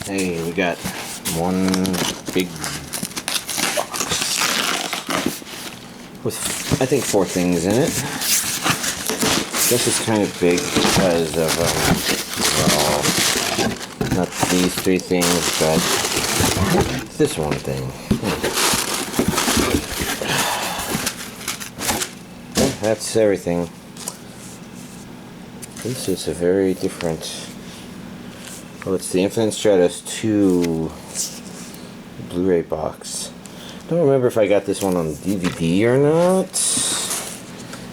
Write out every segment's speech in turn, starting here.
Hey, we got one big box with, I think, 4 things in it. This is kind of big because of, well, not these 3 things, but this one thing. Well, that's everything. This is a very different... Well, it's the Infinite Stratos 2 Blu-ray box. I don't remember if I got this one on DVD or not.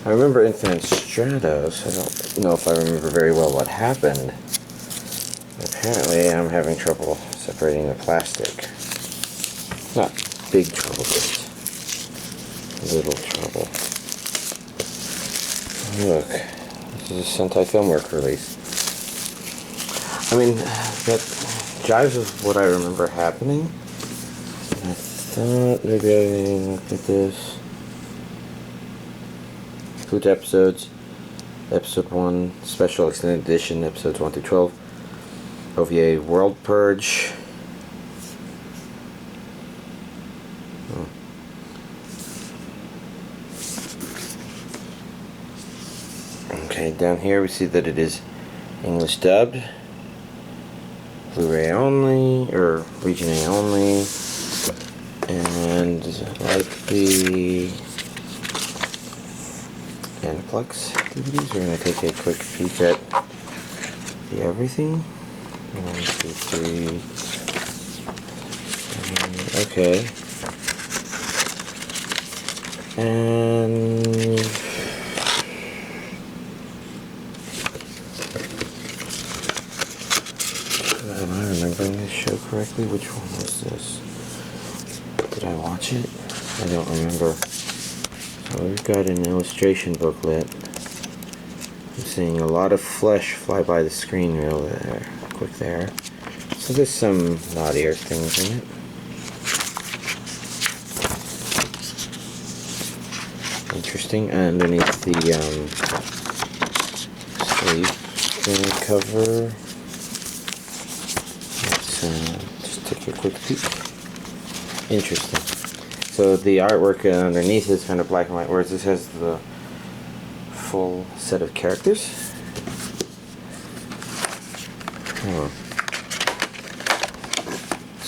I remember Infinite Stratos. I don't know if I remember very well what happened. Apparently, I'm having trouble separating the plastic. Not big trouble, just little trouble. Look, this is a Sentai Filmwork release. I mean, that jives with what I remember happening. I thought maybe I looked at this. Includes episodes. Episode 1, Special Extended Edition, episodes 1 through 12. OVA World Purge. Okay, down here we see that it is English dubbed. Blu-ray only, or Region A only, and like the Aniplex DVDs, we're going to take a quick peek at the everything. 1, 2, 3. Okay. And am I remembering this show correctly? Which one was this? Did I watch it? I don't remember. So we've got an illustration booklet. I'm seeing a lot of flesh fly by the screen real there, quick there. So there's some naughtier things in it. Interesting. Underneath the sleeve cover. Just take a quick peek. Interesting. So the artwork underneath is kind of black and white, whereas this has the full set of characters. So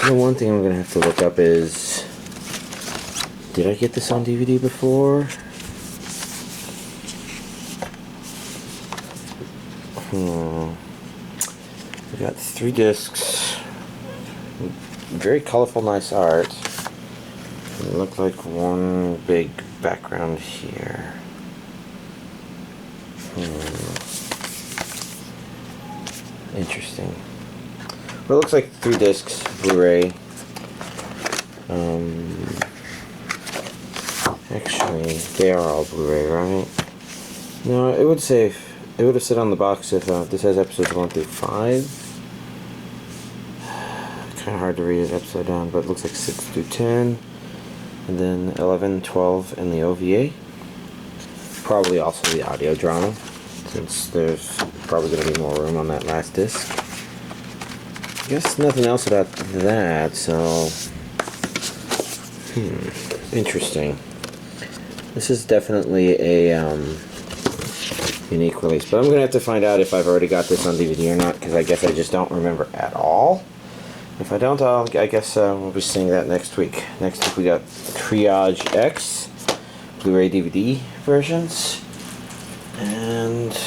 the one thing I'm going to have to look up is, did I get this on DVD before? We got 3 discs. Very colorful, nice art. It looked like one big background here. Interesting. Well, it looks like 3 discs, Blu-ray. Actually, they are all Blu-ray, right? No, it would say, it would have said on the box if this has episodes 1 through 5. Kind of hard to read it upside down, but it looks like 6 through 10, and then 11, 12, and the OVA. Probably also the audio drama, since there's probably going to be more room on that last disc. I guess nothing else about that, so interesting. This is definitely a unique release, but I'm going to have to find out if I've already got this on DVD or not, because I guess I just don't remember at all. If I don't, I guess we'll be seeing that next week. Next week we got Triage X Blu-ray DVD versions, and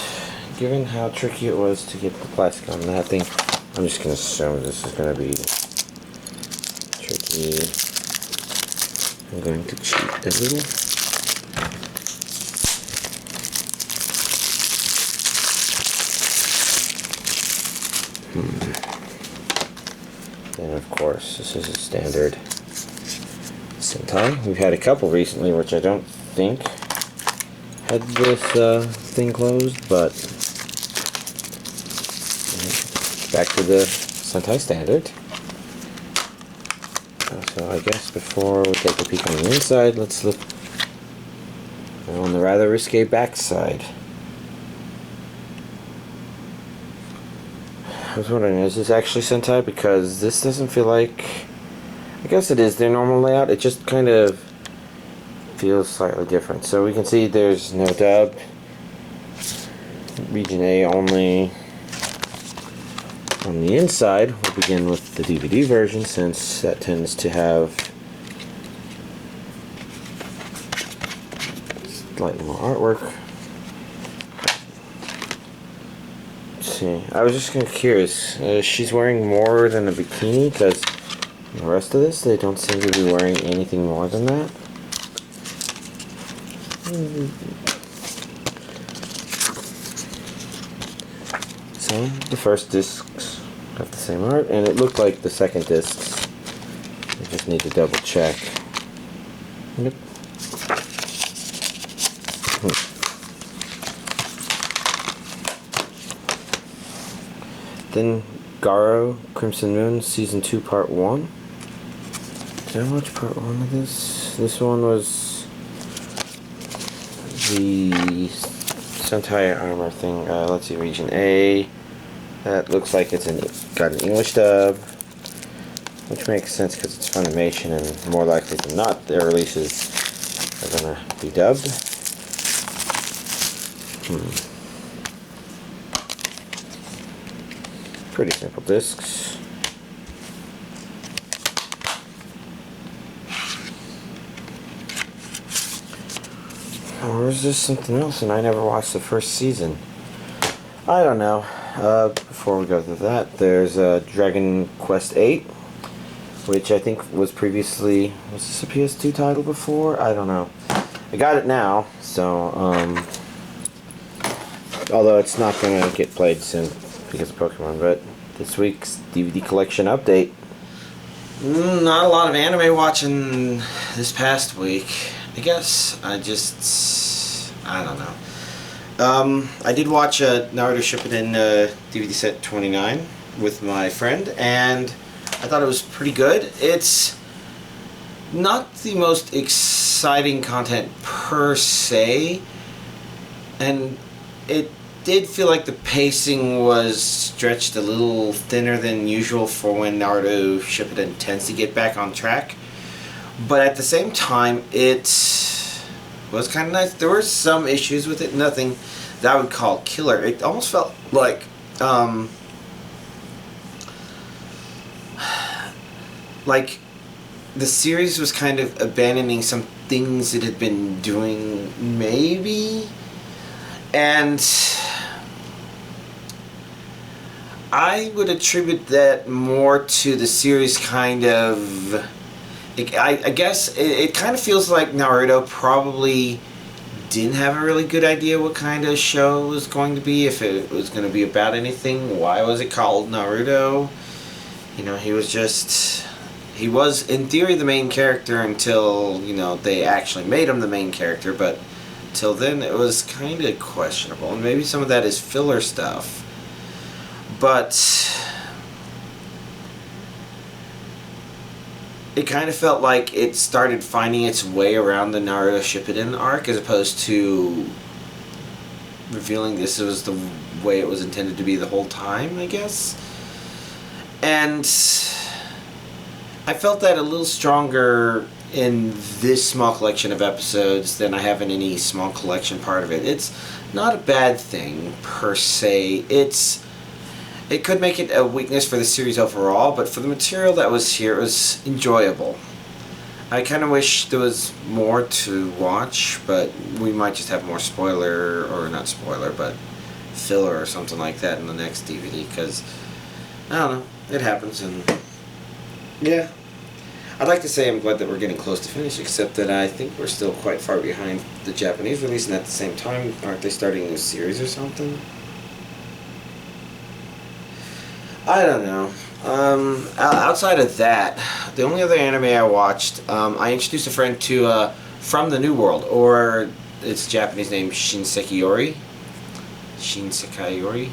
given how tricky it was to get the plastic on that thing, I'm just going to assume this is going to be tricky. I'm going to cheat a little. And of course, this is a standard Sentai. We've had a couple recently, which I don't think had this thing closed, but back to the Sentai standard. So I guess before we take a peek on the inside, let's look on the rather risque back side. I was wondering, is this actually Sentai? Because this doesn't feel like... I guess it is their normal layout. It just kind of feels slightly different. So we can see there's no dub. Region A only. On the inside, we'll begin with the DVD version, since that tends to have slightly more artwork. Let's see. I was just kind of curious. She's wearing more than a bikini, because the rest of this, they don't seem to be wearing anything more than that. So, the first discs have the same art, and it looked like the second discs. I just need to double check. Yep. Then Garo, Crimson Moon, Season 2, Part 1. Did I watch Part 1 of this? This one was the Sentai armor thing. Let's see, Region A. That looks like it's got an English dub, which makes sense because it's Funimation, and more likely than not, their releases are gonna be dubbed. Pretty simple discs. Or is this something else and I never watched the first season? I don't know. Before we go to that, there's Dragon Quest VIII, which I think was previously... Was this a PS2 title before? I don't know. I got it now, so... although it's not going to get played soon because of Pokemon, but this week's DVD collection update. Not a lot of anime watching this past week. I guess I don't know. I did watch Naruto Shippuden DVD set 29 with my friend, and I thought it was pretty good. It's not the most exciting content per se, and it did feel like the pacing was stretched a little thinner than usual for when Naruto Shippuden tends to get back on track. But at the same time, it was kind of nice. There were some issues with it, nothing that I would call killer. It almost felt like the series was kind of abandoning some things it had been doing, maybe. And I would attribute that more to the series kind of... I guess it kind of feels like Naruto probably didn't have a really good idea what kind of show it was going to be, if it was going to be about anything. Why was it called Naruto? You know, he was in theory the main character until, you know, they actually made him the main character, but till then it was kind of questionable, and maybe some of that is filler stuff. But it kind of felt like it started finding its way around the Naruto Shippuden arc, as opposed to revealing this was the way it was intended to be the whole time, I guess. And I felt that a little stronger in this small collection of episodes than I have in any small collection part of it. It's not a bad thing, per se. It could make it a weakness for the series overall, but for the material that was here, it was enjoyable. I kind of wish there was more to watch, but we might just have more spoiler, or not spoiler, but filler or something like that in the next DVD, because, I don't know, it happens, and yeah. I'd like to say I'm glad that we're getting close to finish, except that I think we're still quite far behind the Japanese release, and at the same time, aren't they starting a new series or something? I don't know. Outside of that, the only other anime I watched, I introduced a friend to From the New World, or its Japanese name Shinsekai. Shinsekai.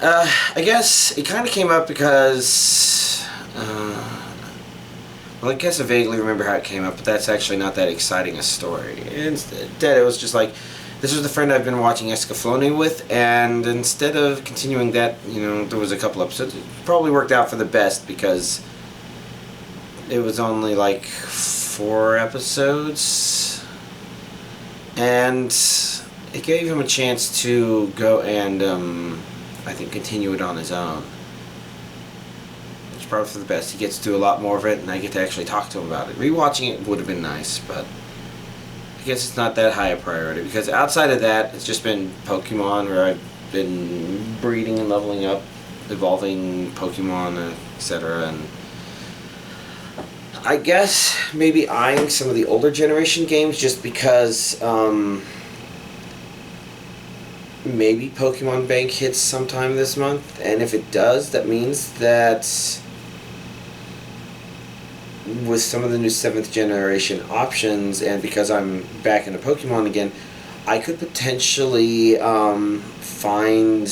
I guess it kind of came up because, well, I guess I vaguely remember how it came up, but that's actually not that exciting a story. Instead, it was just like, This was the friend I've been watching Escaflowne with, and instead of continuing that, you know, there was a couple episodes. It probably worked out for the best because it was only like 4 episodes, and it gave him a chance to go and I think continue it on his own. It's probably for the best. He gets to do a lot more of it, and I get to actually talk to him about it. Rewatching it would have been nice, but I guess it's not that high a priority, because outside of that, it's just been Pokemon, where I've been breeding and leveling up, evolving Pokemon, etc. And I guess maybe eyeing some of the older generation games, just because maybe Pokemon Bank hits sometime this month, and if it does, that means that with some of the new 7th generation options, and because I'm back into Pokemon again, I could potentially find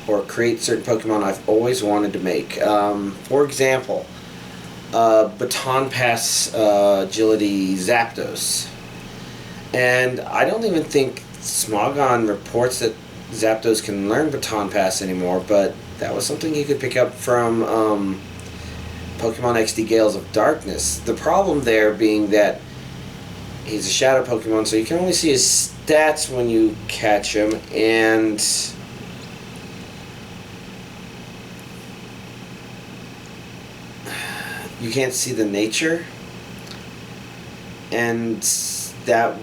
or create certain Pokemon I've always wanted to make. For example, Baton Pass Agility Zapdos. And I don't even think Smogon reports that Zapdos can learn Baton Pass anymore, but that was something you could pick up from Pokemon XD Gales of Darkness. The problem there being that he's a shadow Pokemon, so you can only see his stats when you catch him, and you can't see the nature, and that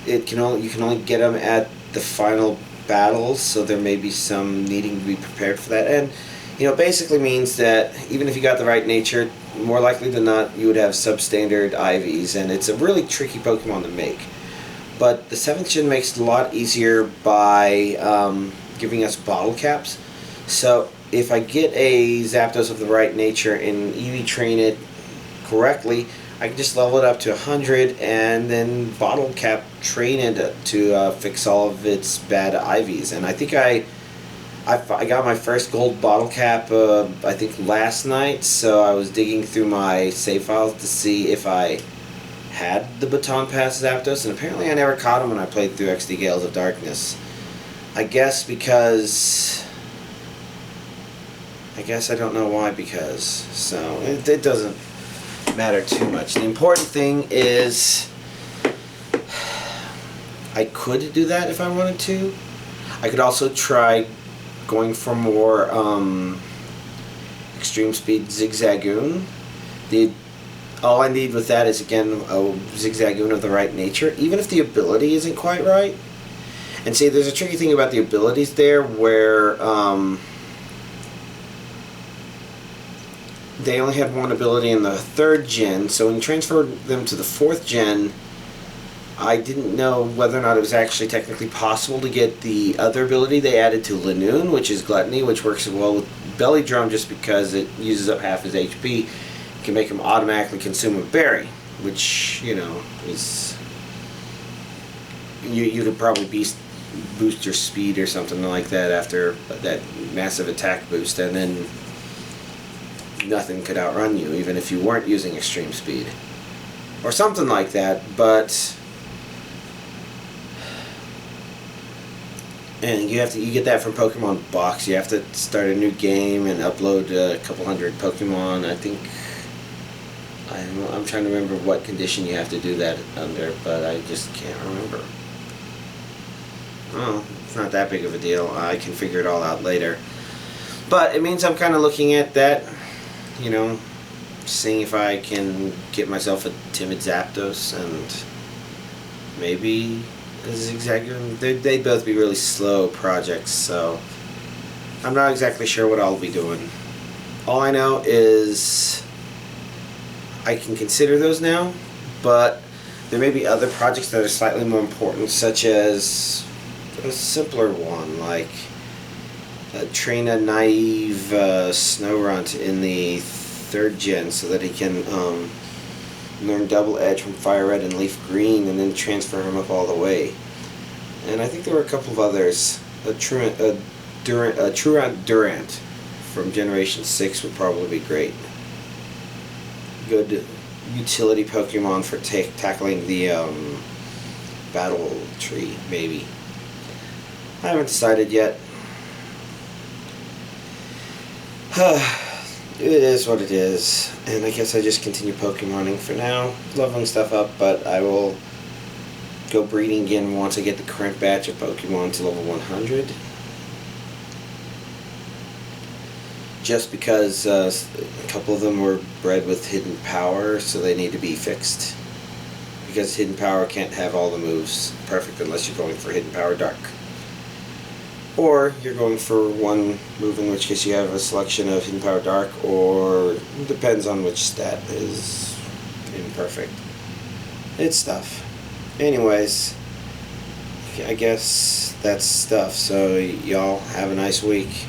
you can only get him at the final battles, so there may be some needing to be prepared for that. And you know, basically means that even if you got the right nature, more likely than not, you would have substandard IVs, and it's a really tricky Pokemon to make. But the 7th gen makes it a lot easier by giving us bottle caps. So if I get a Zapdos of the right nature and EV train it correctly, I can just level it up to 100 and then bottle cap train it to fix all of its bad IVs. And I think I got my first gold bottle cap, I think last night, so I was digging through my save files to see if I had the Baton Pass Zapdos, and apparently I never caught him when I played through XD Gales of Darkness. I guess I don't know why, so it doesn't matter too much. The important thing is I could do that if I wanted to. I could also try going for more extreme speed Zigzagoon. All I need with that is, again, a Zigzagoon of the right nature, even if the ability isn't quite right. And see, there's a tricky thing about the abilities there, where they only had one ability in the 3rd gen, so when you transferred them to the 4th gen, I didn't know whether or not it was actually technically possible to get the other ability they added to Lanoon, which is Gluttony, which works well with Belly Drum just because it uses up half his HP. It can make him automatically consume a berry, which, you know, is... You could probably boost your speed or something like that after that massive attack boost, and then nothing could outrun you, even if you weren't using extreme speed. Or something like that, but... And you get that from Pokemon Box. You have to start a new game and upload a couple hundred Pokemon. I think I'm trying to remember what condition you have to do that under, but I just can't remember. Oh, it's not that big of a deal. I can figure it all out later. But it means I'm kind of looking at that, you know, seeing if I can get myself a timid Zapdos and maybe Zigzagoon. They'd both be really slow projects, so I'm not exactly sure what I'll be doing. All I know is I can consider those now, but there may be other projects that are slightly more important, such as a simpler one, like train a naive Snorunt in the 3rd gen so that he can learn Double Edge from Fire Red and Leaf Green, and then transfer him up all the way. And I think there were a couple of others. A Truant Durant from Generation 6 would probably be great. Good utility Pokemon for tackling the battle tree, maybe. I haven't decided yet. It is what it is, and I guess I just continue Pokemoning for now. Leveling stuff up, but I will go breeding again once I get the current batch of Pokemon to level 100. Just because a couple of them were bred with hidden power, so they need to be fixed. Because hidden power can't have all the moves perfect unless you're going for hidden power dark. Or you're going for one move, in which case you have a selection of hidden power dark, or it depends on which stat is imperfect. It's stuff. Anyways, I guess that's stuff. So y'all have a nice week.